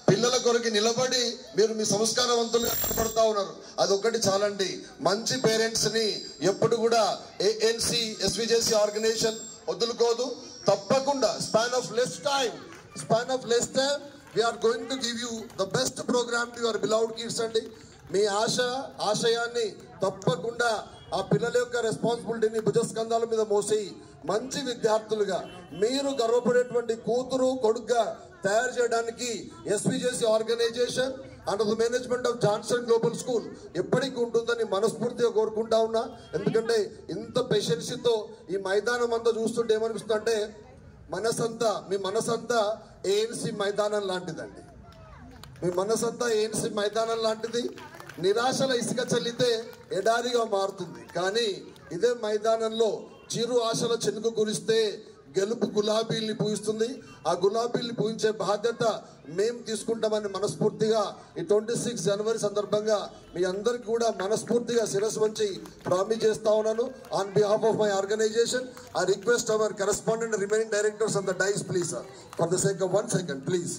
పిల్లల కొరకు నిలబడి మీరు మీ సంస్కారవంతులుగా కనపడతా ఉన్నారు. అదొకటి చాలండి. మంచి పేరెంట్స్ ని ఎప్పుడు కూడా ఏఎన్సి ఎస్విజేసి ఆర్గనైజేషన్ వదులుకోదు. తప్పకుండా span of less time we're going to give you the best programme to your beloved kids అండి. మీ ఆశయాన్ని తప్పకుండా ఆ పిల్లల యొక్క రెస్పాన్సిబిలిటీని భుజస్కంధాల మీద మోసి మంచి విద్యార్థులుగా మీరు గర్వపడేటువంటి కూతురు కొడుకుగా తయారు చేయడానికి SVJC organisation under the management of Johnson global school ఎప్పటికీ ఉంటుందని మనస్ఫూర్తిగా కోరుకుంటా ఉన్నా. ఎందుకంటే ఇంత పేషెన్సీతో ఈ మైదానం అంతా చూస్తుంటే ఏమనిపిస్తుందంటే మీ మనసంతా ఏఎన్సి మైదానం లాంటిదండి. మీ మనసంతా ఏఎన్సి మైదానం లాంటిది. నిరాశల ఇసుక చల్లితే ఎడారిగా మారుతుంది. కానీ ఇదే మైదానంలో చిరు ఆశల చెనుకు కురిస్తే గెలుపు గులాబీల్ని పూయిస్తుంది. ఆ గులాబీల్ని పూయించే బాధ్యత మేము తీసుకుంటామని మనస్ఫూర్తిగా ఈ 26 జనవరి సందర్భంగా మీ అందరికి కూడా మనస్ఫూర్తిగా శిరస్సు వంచి ప్రామిస్ చేస్తా ఉన్నాను. On behalf of my organisation I request our correspondent remaining directors on the dais please sir for the sake of 1 second please.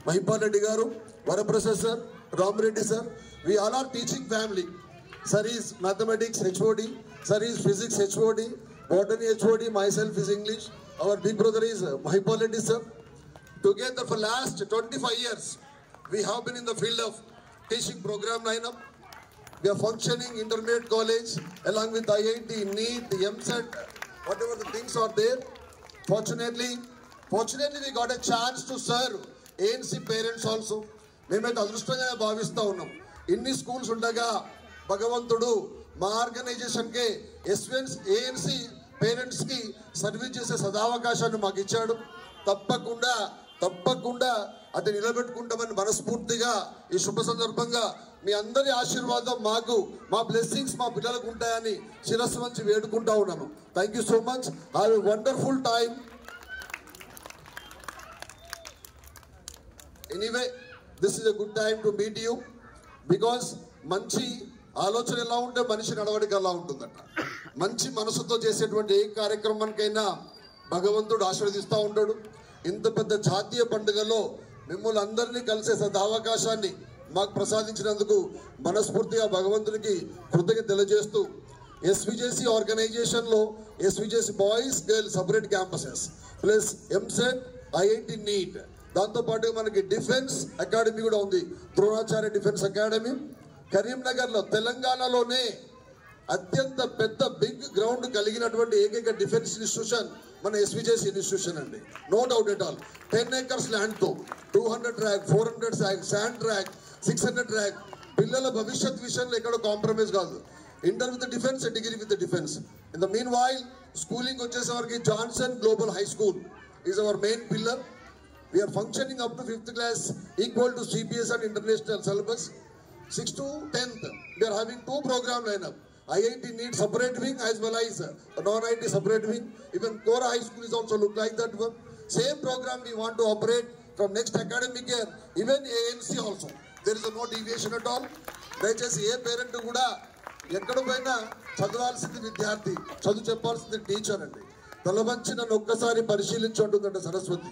Mahipal Reddy గారు, Varaprasad sir, Ramareddy sir, we all are teaching family. Sir is mathematics HOD, sir is physics HOD, botany HOD, myself is English. Our big brother is Mahipal Reddy sir. Together for last 25 years, we have been in the field of teaching program lineup. We are functioning intermediate college along with IIT, NEET, MSET, whatever the things are there. Fortunately, we got a chance to serve ANC parents also. మేమైతే అదృష్టంగానే భావిస్తూ ఉన్నాం. ఇన్ని schools ఉండగా భగవంతుడు మా ఆర్గనైజేషన్కే ANC పేరెంట్స్కి service చేసే సదావకాశాన్ని మాకు ఇచ్చాడు. తప్పకుండా అది నిలబెట్టుకుంటామని మనస్ఫూర్తిగా ఈ శుభ సందర్భంగా మీ అందరి ఆశీర్వాదం మాకు, మా బ్లెస్సింగ్స్ మా పిల్లలకు ఉంటాయని శిరస్సు వంచి వేడుకుంటా ఉన్నాను. Thank you so much. Have a wonderful time. Anyway this is a good time to meet you because మంచి ఆలోచన ఎలా ఉంటే మనిషి నడవడిక అలా ఉంటుందట. మంచి మనసుతో చేసేటువంటి ఏ కార్యక్రమానికైనా భగవంతుడు ఆశీర్వదిస్తూ ఉంటాడు. ఇంత పెద్ద జాతీయ పండుగలో మిమ్మల్ని అందరినీ కలిసే సదావకాశాన్ని మాకు ప్రసాదించినందుకు మనస్ఫూర్తిగా భగవంతునికి కృతజ్ఞత తెలియజేస్తూ ఎస్విజేసి ఆర్గనైజేషన్లో SVJC boys girls separate campuses plus EAMCET, IIT, NEET, దాంతోపాటు మనకి డిఫెన్స్ అకాడమీ కూడా ఉంది. ద్రోణాచార్య డిఫెన్స్ అకాడమీ కరీంనగర్లో, తెలంగాణలోనే అత్యంత పెద్ద బిగ్ గ్రౌండ్ కలిగినటువంటి ఏకైక డిఫెన్స్ ఇన్స్టిట్యూషన్ మన ఎస్విజేసి ఇన్స్టిట్యూషన్ అండి. No doubt at all. 10 acres ల్యాండ్తో 200 track, 400 track, sand track, 600 track. పిల్లల భవిష్యత్ విషయంలో ఎక్కడ కాంప్రమైజ్ కాదు. Inter with defence, degree with defence. In the meanwhile schooling వచ్చేసరికి Johnson global high school is our main pillar. We are functioning up to 5th class equal to CBS and international syllabus. 6th to 10th, we are having 2 program lineup. IIT needs separate wing as well as non-IIT separate wing. Even Kora High School is also look like that one. Same program we want to operate from next academic year. Even ANC also. There is no deviation at all. దయచేసి ఏ parent కూడా ఎక్కడ పోయినా చదవాల్సింది విద్యార్థి, చదువు చెప్పాల్సింది teacher అండి. తలవంచి నన్ను ఒక్కసారి పరిశీలించి అంటుందంట సరస్వతి.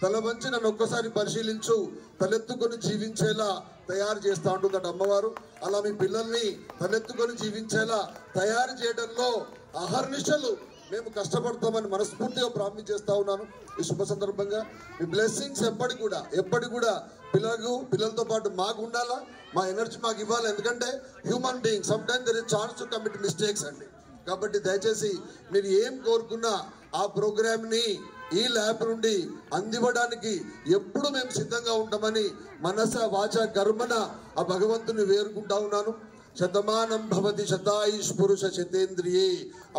తలవంచి నన్ను ఒక్కసారి పరిశీలించు, తలెత్తుకొని జీవించేలా తయారు చేస్తూ ఉంటుందట అమ్మవారు. అలా మీ పిల్లల్ని తలెత్తుకొని జీవించేలా తయారు చేయడంలో అహర్నిశలు మేము కష్టపడతామని మనస్ఫూర్తిగా ప్రామిస్ చేస్తూ ఉన్నాను. ఈ శుభ సందర్భంగా మీ బ్లెస్సింగ్స్ ఎప్పటి కూడా పిల్లలతో పాటు మాకు ఉండాలా, మా ఎనర్జీ మాకు ఇవ్వాలి. ఎందుకంటే human being some time there is chance to commit mistakes అండి. కాబట్టి దయచేసి మీరు ఏం కోరుకున్నా ఆ ప్రోగ్రామ్ని ఈ ల్యాబ్ నుండి అందివ్వడానికి ఎప్పుడు మేము సిద్ధంగా ఉంటామని మనస వాచ కర్మన ఆ భగవంతుని వేరుకుంటా ఉన్నాను. శతమానం భవతి శతాయుష్ పురుష శతేంద్రియే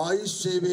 ఆయుష్యేవే